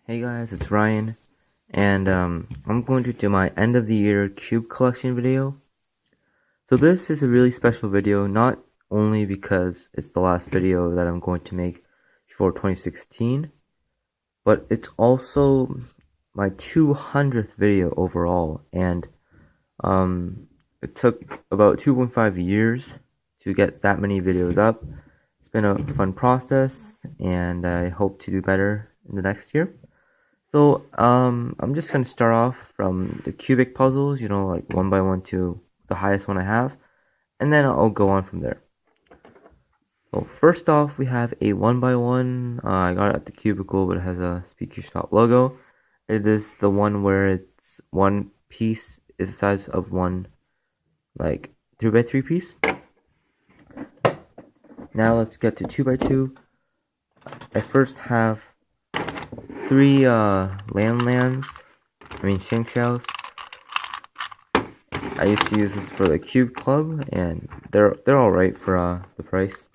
Hey guys, it's Ryan, and I'm going to do my end of the year cube collection video. So this is a really special video, not only because it's the last video that I'm going to make before 2016, but it's also my 200th video overall, and it took about 2.5 years to get that many videos up. It's been a fun process, and I hope to do better in the next year. So, I'm just gonna start off from the cubic puzzles, like one by one to the highest one I have, and then I'll go on from there. So first off, we have a one by one. I got it at the cubicle, but it has a Speak Your Shop logo. It is the one where it's one piece is the size of one, like 3x3 piece. Now let's get to 2x2. I first have three shank shells. I used to use this for the cube club, and they're all right for the price.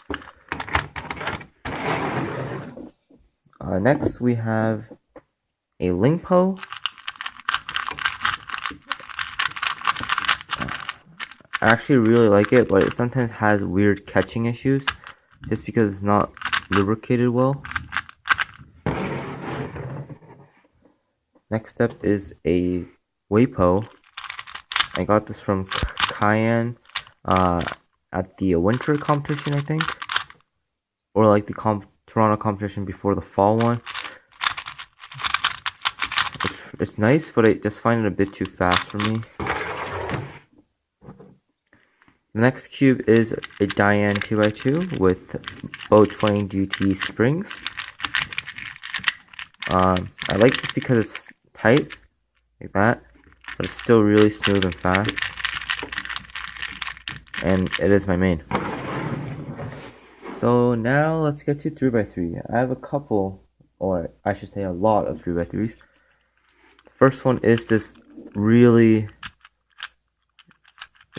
Next we have a Lingpo. I actually really like it, but it sometimes has weird catching issues just because it's not lubricated well. Next up is a Weipo. I got this from Cayenne at the winter competition, I think, or like the Toronto competition before the fall one. It's nice, but I just find it a bit too fast for me. The next cube is a Diane 2x2 with Boat Train GT springs. I like this because it's tight, like that, but it's still really smooth and fast, and it is my main. So now let's get to 3x3. I have a couple, or I should say a lot of 3x3s. The first one is this really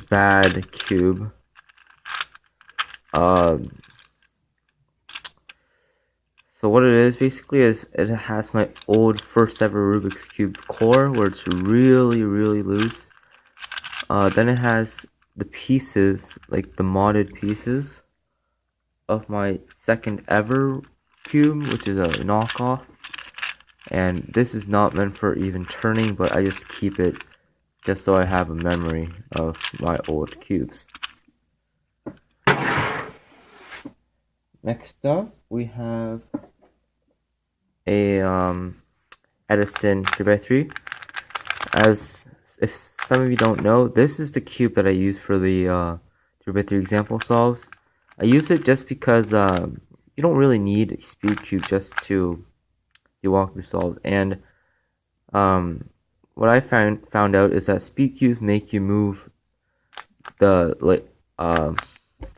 bad cube. So what it is basically is it has my old first ever Rubik's Cube core where it's really loose. Then it has the pieces, like the modded pieces of my second ever cube, which is a knockoff. And this is not meant for even turning, but I just keep it just so I have a memory of my old cubes. Next up, we have a Edison 3x3. As if some of you don't know, this is the cube that I use for the 3x3 example solves. I use it just because you don't really need a speed cube just to do walkthrough solves. And what I found out is that speed cubes make you move the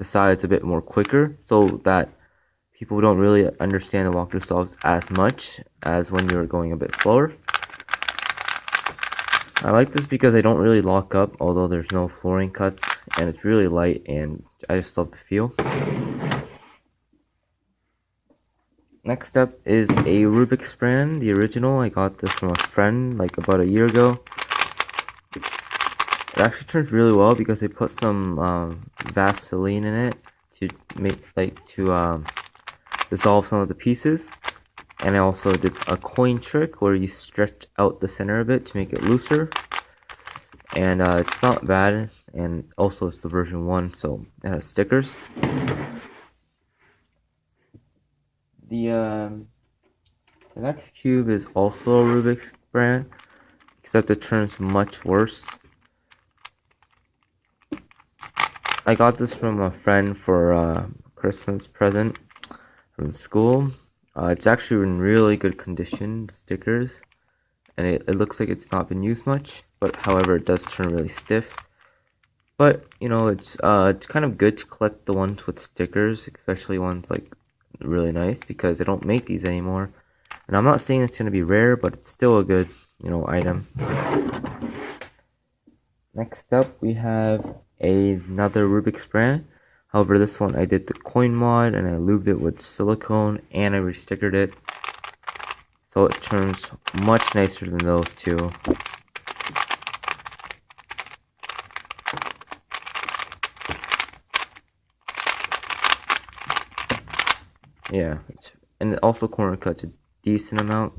sides a bit more quicker, so that people don't really understand the walkthrough solves as much as when you're going a bit slower. I like this because they don't really lock up, although there's no flooring cuts, and it's really light, and I just love the feel. Next up is a Rubik's brand, the original. I got this from a friend like about a year ago. It actually turns really well because they put some Vaseline in it to make dissolve some of the pieces. And I also did a coin trick where you stretch out the center a bit to make it looser. And it's not bad, and also it's the version 1, so it has stickers. The next cube is also a Rubik's brand, except it turns much worse. I got this from a friend for a Christmas present from school. It's actually in really good condition, the stickers, and it looks like it's not been used much, but however it does turn really stiff. But it's kind of good to collect the ones with stickers, especially ones like really nice, because they don't make these anymore. And I'm not saying it's going to be rare, but it's still a good item. Next up we have another Rubik's brand. However, this one I did the coin mod, and I lubed it with silicone, and I restickered it. so it turns much nicer than those two. Yeah, and it also corner cuts a decent amount,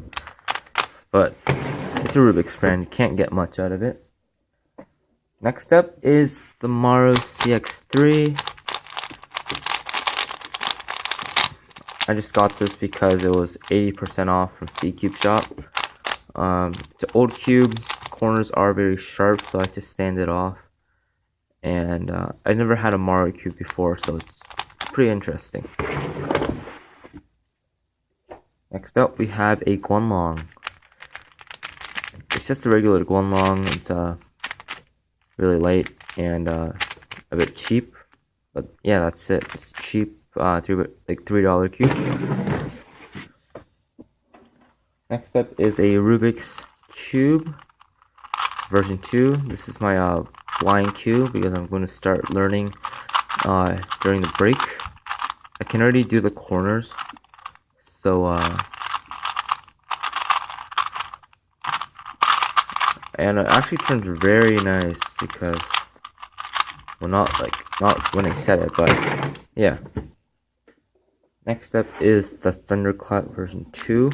but it's a Rubik's brand, you can't get much out of it. Next up is the Maro CX3. I just got this because it was 80% off from Speed Cube Shop. It's an old cube, corners are very sharp, so I like to stand it off. And I never had a Maro cube before, so it's pretty interesting. Next up, we have a Guanlong. It's just a regular Guanlong. It's really light and a bit cheap, but yeah, that's it. It's cheap, like $3 cube. Next up is a Rubik's Cube version 2. This is my blind cube because I'm going to start learning during the break. I can already do the corners, so and it actually turns very nice because, well, not when I set it, but yeah. Next up is the Thunderclap version 2.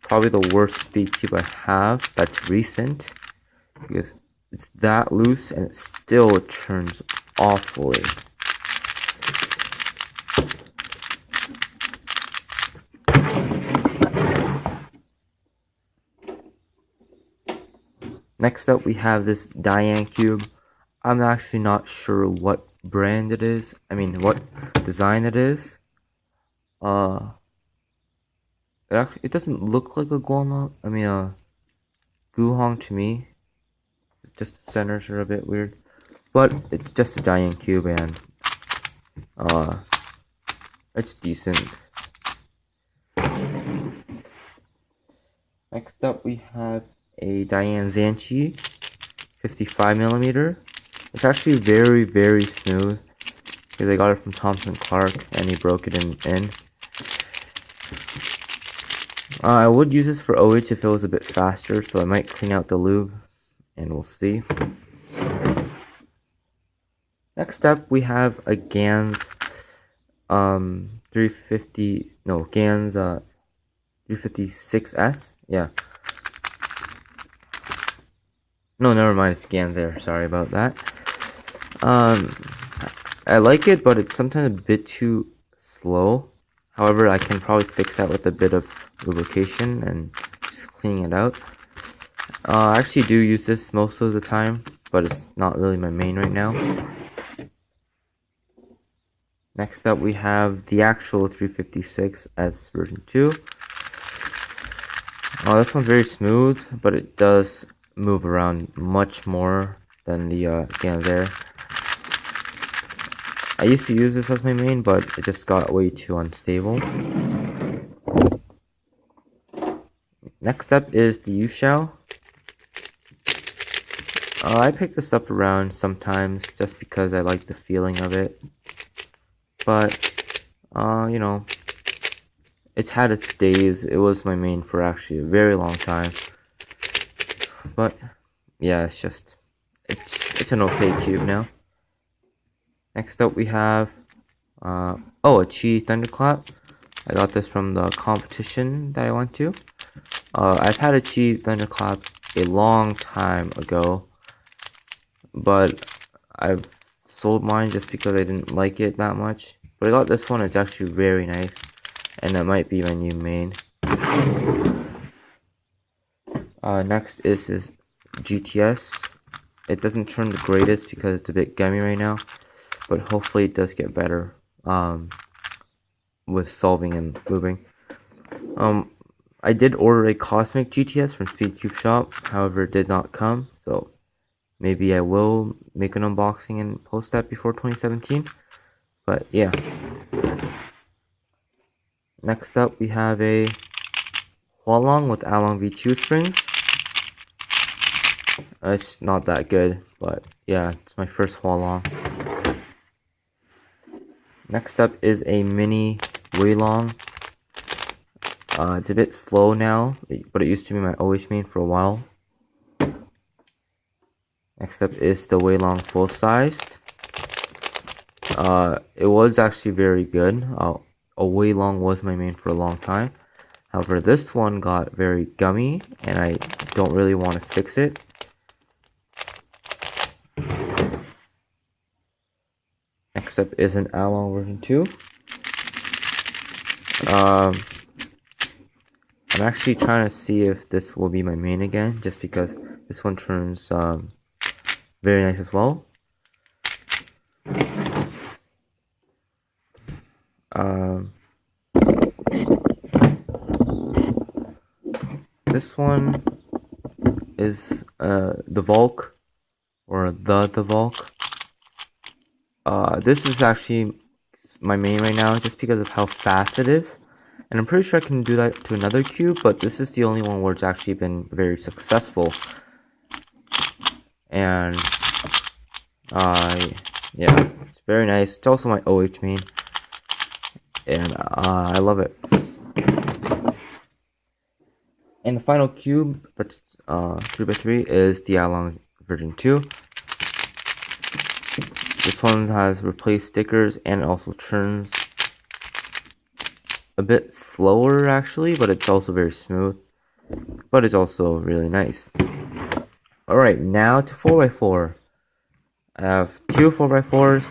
Probably the worst speed cube I have that's recent because it's that loose and it still turns awfully. Next up, we have this Diane cube. I'm actually not sure what brand it is. I mean, what design it is. It doesn't look like a Guanlong. I mean, a Guhong to me. Just the centers are a bit weird, but it's just a Diane cube, and it's decent. Next up, we have a Diane Zanchi 55mm. It's actually very, very smooth because I got it from Thompson Clark and he broke it in. I would use this for OH if it was a bit faster, so I might clean out the lube and we'll see. Next up, we have a Gans 356S. Yeah. No, never mind, it's Gans there. Sorry about that. I like it, but it's sometimes a bit too slow. However, I can probably fix that with a bit of lubrication and just cleaning it out. I actually do use this most of the time, but it's not really my main right now. Next up, we have the actual 356S version 2. This one's very smooth, but it does move around much more than the Ganzer. I used to use this as my main, but it just got way too unstable. Next up is the Yushao. I pick this up around sometimes just because I like the feeling of it. But, you know, it's had its days. It was my main for actually a very long time. But, yeah, it's an okay cube now. Next up we have, a Chi Thunderclap. I got this from the competition that I went to. I've had a Chi Thunderclap a long time ago, but I've sold mine just because I didn't like it that much. But I got this one, it's actually very nice, and that might be my new main. Next is this GTS. It doesn't turn the greatest because it's a bit gummy right now, but hopefully it does get better with solving and moving. I did order a Cosmic GTS from Speed Cube Shop, however it did not come, so maybe I will make an unboxing and post that before 2017. But yeah. Next up we have a Hualong with Along V2 springs. It's not that good, but yeah, it's my first Hualong. Next up is a mini Weilong. It's a bit slow now, but it used to be my OH main for a while. Next up is the Weilong full-sized. It was actually very good. A Weilong was my main for a long time. However, this one got very gummy, and I don't really want to fix it. Next up is an Along version 2. I'm actually trying to see if this will be my main again, just because this one turns very nice as well. This one is the Volk, or the Volk. This is actually my main right now, just because of how fast it is. And I'm pretty sure I can do that to another cube, but this is the only one where it's actually been very successful. And yeah, it's very nice. It's also my OH main, and I love it. And the final cube, that's 3x3, is the Along version 2. This one has replaced stickers and also turns a bit slower actually, but it's also very smooth. But it's also really nice. Alright, now to 4x4. I have two 4x4s.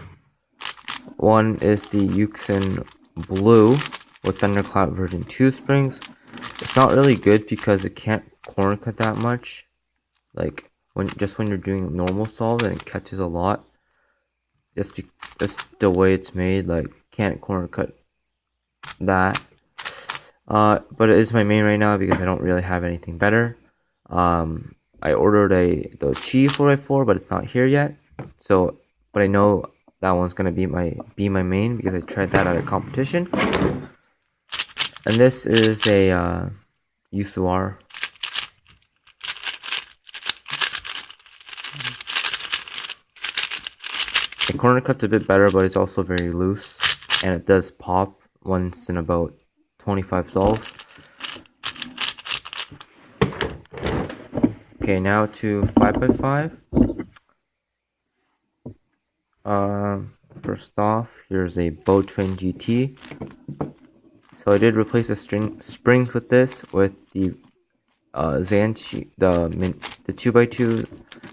One is the Yuxin Blue with Thundercloud version 2 springs. It's not really good because it can't corner cut that much. Like when you're doing normal solve, and it catches a lot. Just the way it's made, like can't corner cut that. But it is my main right now because I don't really have anything better. I ordered the Chi 4x4, but it's not here yet. So, but I know that one's gonna be my main because I tried that at a competition. And this is a Yusuar. The corner cut's a bit better, but it's also very loose, and it does pop once in about 25 solves. Okay, now to 5x5. First off, here's a Bow Train GT. So I did replace the springs with this, with the Zanchi, the 2x2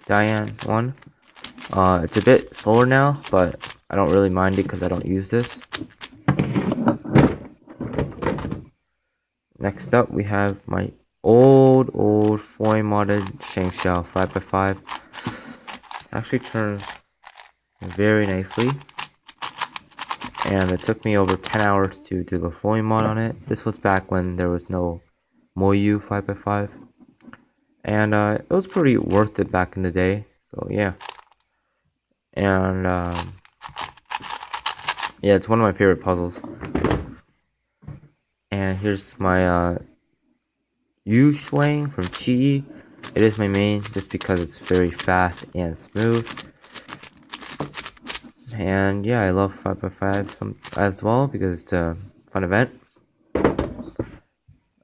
Diane one. It's a bit slower now, but I don't really mind it because I don't use this. Next up, we have my old foil modded Shangxiao 5x5. Actually turns very nicely, and it took me over 10 hours to do the foil mod on it. This was back when there was no Moyu 5x5, and it was pretty worth it back in the day. So yeah. And yeah, it's one of my favorite puzzles. And here's my Yu Shuang from Chi. It is my main just because it's very fast and smooth. And yeah, I love 5x5 as well because it's a fun event.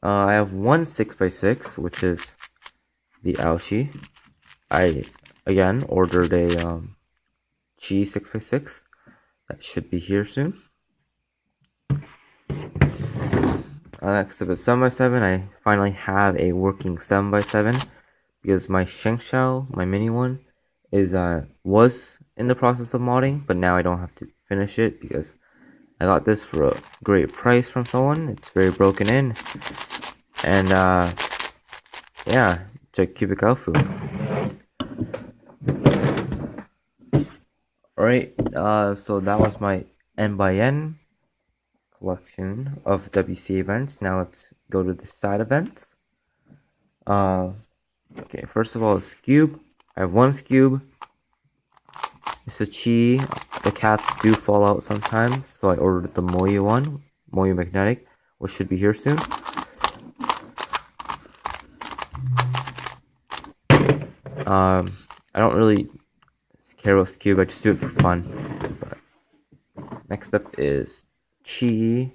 I have one 6x6, which is the Aoshi. I again ordered a Chi 6x6 that should be here soon. Next up is 7x7. I finally have a working 7x7 because my Shengxiao, my mini one, was in the process of modding, but now I don't have to finish it because I got this for a great price from someone. It's very broken in, and yeah, it's a cubic Alfu. Alright, so that was my N by N collection of WC events. Now let's go to the side events. Okay, first of all, it's Cube. I have one Cube. It's a Chi. The caps do fall out sometimes, so I ordered the Moyu one, Moyu Magnetic, which should be here soon. I don't really care about Cube, I just do it for fun. But next up is Square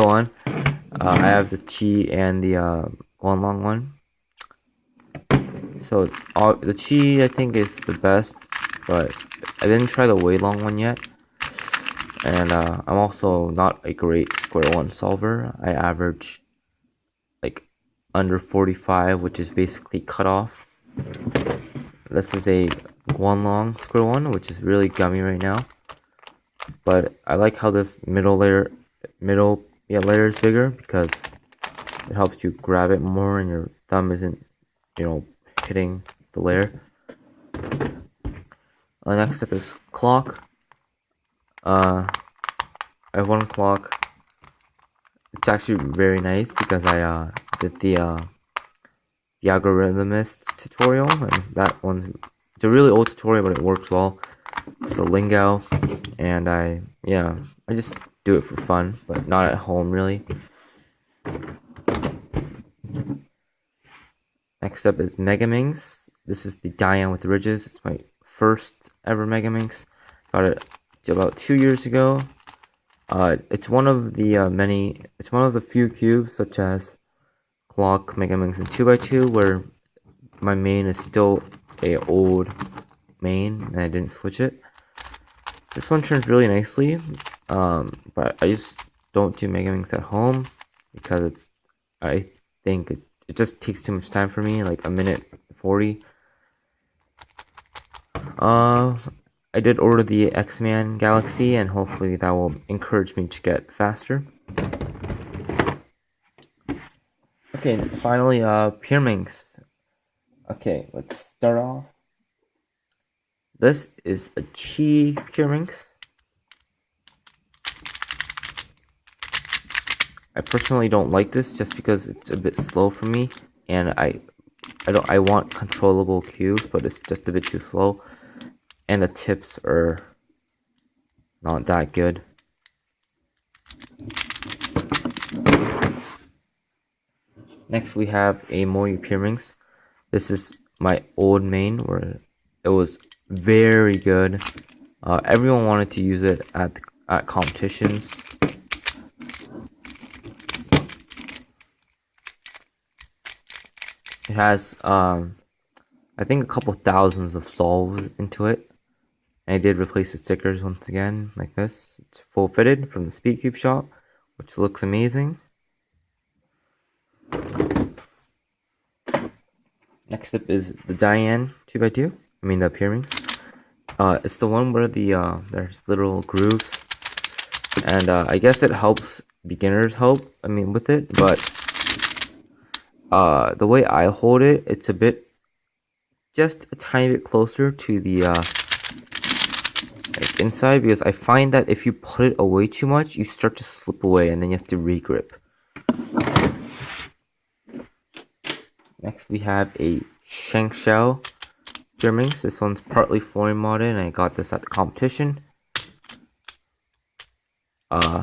One. I have the Chi and the Guanlong one. So the Chi I think is the best, but I didn't try the Wei Long one yet. And I'm also not a great square one solver. I average like under 45, which is basically cut off. This is a Guanlong square one, which is really gummy right now. But I like how this middle layer is bigger because it helps you grab it more and your thumb isn't, hitting the layer. Next up is clock. I have one clock. It's actually very nice because I did the algorithmist tutorial, and that one, it's a really old tutorial, but it works well. It's a Lingao, and I just do it for fun, but not at home really. Next up is Pyraminx. This is the Diane with the ridges. It's my first ever Pyraminx. Got it about 2 years ago. It's one of the few cubes, such as Clock, Pyraminx, and 2x2, where my main is still a old main, and I didn't switch it. This one turns really nicely, but I just don't do Pyraminx at home because I think it just takes too much time for me, like a minute 40. I did order the X-Man Galaxy, and hopefully that will encourage me to get faster. Okay, finally, Pyraminx. Okay, let's start off. This is a Chi Pyraminx. I personally don't like this just because it's a bit slow for me, and I want controllable cubes, but it's just a bit too slow, and the tips are not that good. Next we have a Moyu Pyraminx. This is my old main where it was very good. Everyone wanted to use it at competitions. It has I think a couple thousands of solves into it. And I did replace the stickers once again, like this. It's full fitted from the Speedcube shop, which looks amazing. Next up is the Diane 2x2. I mean the Pyraminx. It's the one where there's little grooves, and I guess it helps beginners with it, but the way I hold it, it's just a tiny bit closer to the inside, because I find that if you put it away too much, you start to slip away, and then you have to re-grip. Next we have a Shengshao Pyraminx. This one's partly foreign modded, and I got this at the competition. Yeah,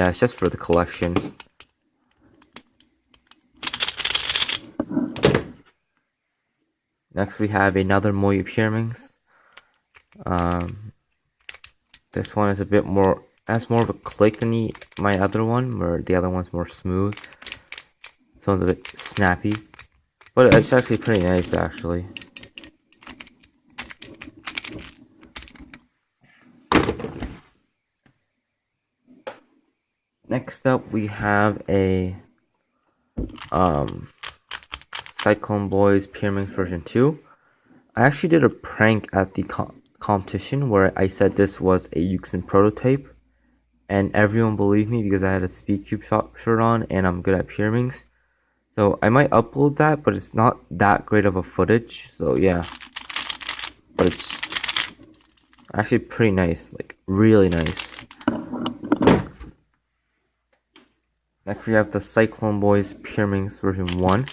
it's just for the collection. Next we have another Moyu Pyraminx. This one is has more of a click than my other one, where the other one's more smooth. This one's a bit snappy, but it's actually pretty nice, actually. Next up, we have a Cyclone Boys Pyraminx version 2. I actually did a prank at the competition where I said this was a Yuxin prototype, and everyone believed me because I had a Speedcube shop shirt on and I'm good at Pyraminx. So I might upload that, but it's not that great of a footage, so yeah. But it's actually pretty nice, like really nice. Next we have the Cyclone Boys Pyraminx version 1.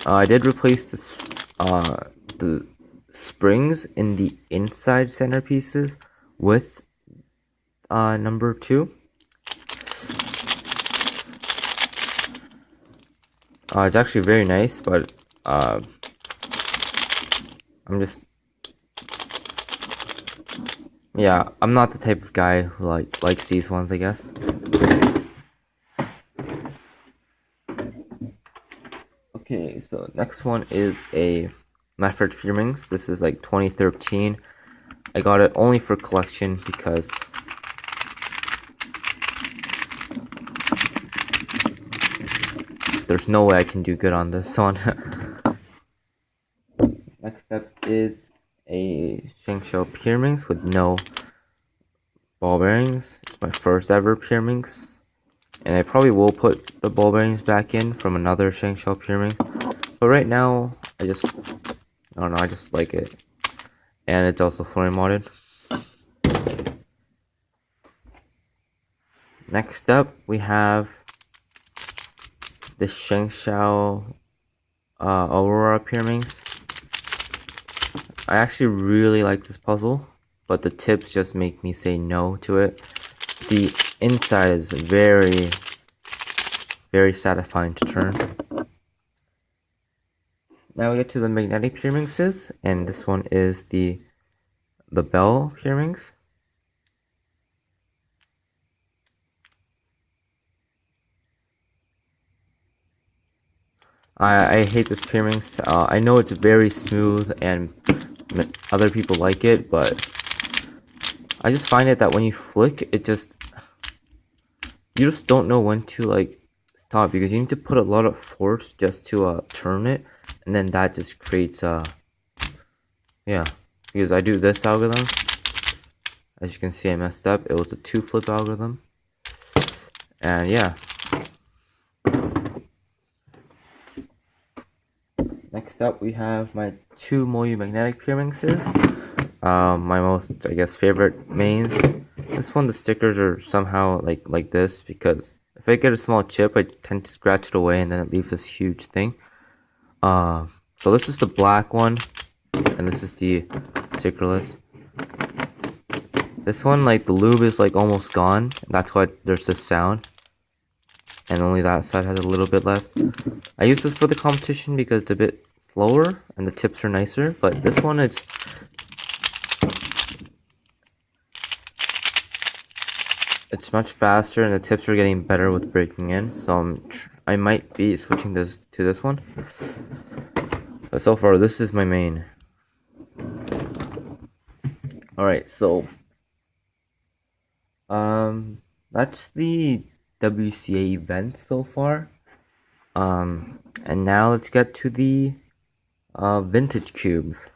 I did replace the springs in the inside centerpieces with number 2. It's actually very nice, but I'm not the type of guy who likes these ones, I guess. Okay, so next one is my first Pyraminx. This is like 2013. I got it only for collection because there's no way I can do good on this one. Next up is a Shengshou Pyraminx with no ball bearings. It's my first ever Pyraminx. And I probably will put the ball bearings back in from another Shengshou Pyraminx. But right now, I don't know, I just like it. And it's also flooring modded. Next up, we have the Shengshou Aurora Pyraminx. I actually really like this puzzle, but the tips just make me say no to it. The inside is very, very satisfying to turn. Now we get to the magnetic Pyraminxes, and this one is the Bell Pyraminx. I hate this Pyraminx. I know it's very smooth and other people like it, but I just find it that when you flick, you just don't know when to like stop, because you need to put a lot of force just to turn it, and then that just creates yeah, because I do this algorithm. As you can see, I messed up. It was a 2-flip algorithm, and yeah. Next up, we have my 2 Moyu magnetic Pyraminxes. My most, I guess, favorite mains. This one, the stickers are somehow like this, because if I get a small chip, I tend to scratch it away, and then it leaves this huge thing. So this is the black one, and this is the stickerless. This one, like, the lube is like almost gone, and that's why there's this sound. And only that side has a little bit left. I use this for the competition because it's a bit slower and the tips are nicer, but this one it's much faster and the tips are getting better with breaking in, so I might be switching this to this one. But so far, this is my main. Alright, so that's the WCA event so far. And now let's get to the vintage cubes.